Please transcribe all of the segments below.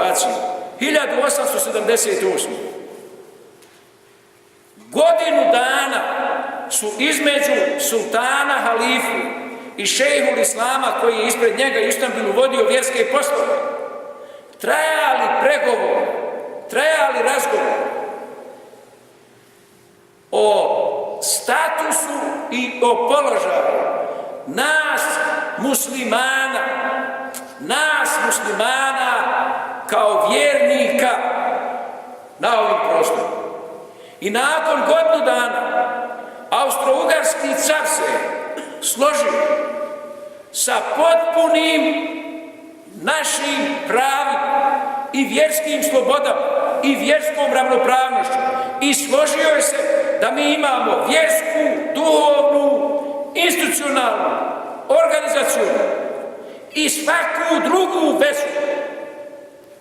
situaciju. 1878. Godinu dana su između sultana, halifu i šejhul islama koji je ispred njega u Istanbulu vodio vjerske poslove, trajali pregovori, trajali razgovori o statusu i o položaju nas muslimana kao vjernika na ovim prostorima. I nakon godinu dana Austro-Ugarski car se složio sa potpunim našim pravima i vjerskim slobodama i vjerskom ravnopravnošću i složio je se da mi imamo vjersku, duhovnu, institucionalnu, organizacijonu i svaku drugu vezu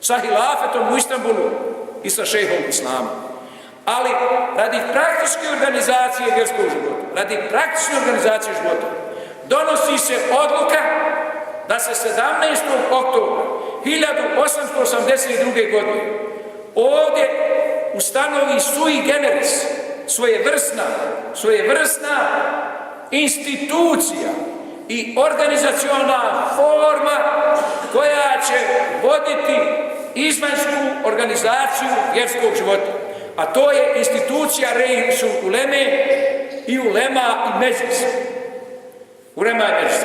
sa hilafetom u Istanbulu i sa šejhom islama. Ali radi praktičke organizacije vjerskog života, radi praktične organizacije života, donosi se odluka da se 17. oktobra 1882. godine ovdje ustanovi sui generis, svojevrsna institucija i organizaciona forma koja će voditi izvanjsku organizaciju vjerskog života. A to je institucija Reisul Uleme i Ulema i Medžlis. Ulema i Medžlis.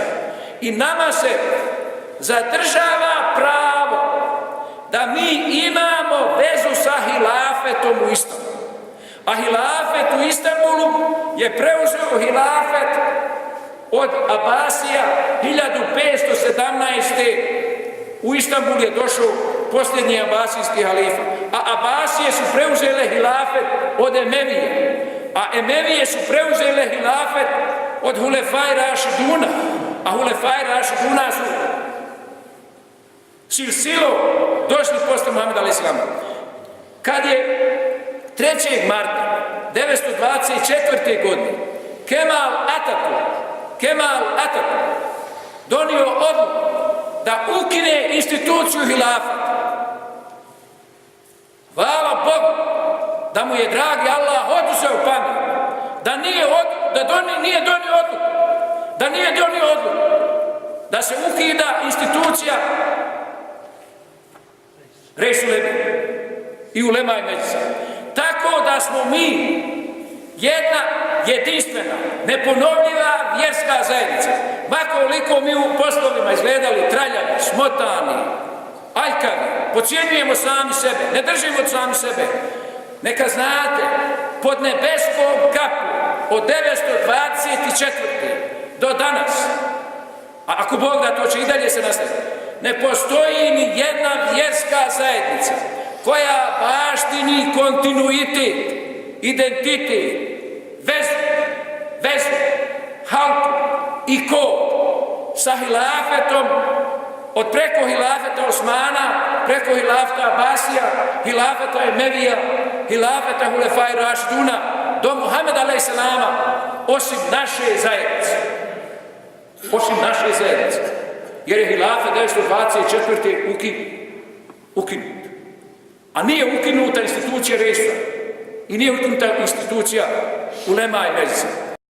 I nama se zadržava pravo da mi imamo vezu sa hilafetom u Istanbulu. A hilafet u Istanbulu je preuzeo hilafet od Abasija 1517. U Istanbul je došao posljednji abasijski halifa, a Abasije su preuzele hilafet od Emevije, a Emevije su preuzele hilafet od Hulefaj Rašiduna, a Hulefaj Rašiduna su silsilo došli posle Muhameda a.s. Kad je 3. marta 1924. godine Kemal Atatürk donio odluku da ukine instituciju hilafeta. Hvala Bogu da mu je dragi Allah oduzeo pamet, da nije donio odluku da se ukida institucija Reisul Uleme i Ulema i Medžlis. Tako da smo mi jedna jedinstvena, neponovljiva vjerska zajednica. Makoliko mi u poslovima izgledali traljavi, smotani, aljkavi, podcjenjujemo sami sebe, ne držimo od sami sebe. Neka znate, pod nebeskom kapu od 924. do danas, a ako Bog da, to će i dalje se nastaviti, ne postoji ni jedna vjerska zajednica koja baštini kontinuitet, identitet, vezu, halku i kod sa hilafetom, od preko hilafeta Osmana, preko hilafeta Abasija, hilafeta Emevija, hilafeta Hulefaj Rašiduna, do Muhameda a.s. osim naše zajednice. Jer je hilafet 1924. ukinut. A nije ukinuta institucija Reisa i nije ukinuta institucija Ulema i Medžlisa.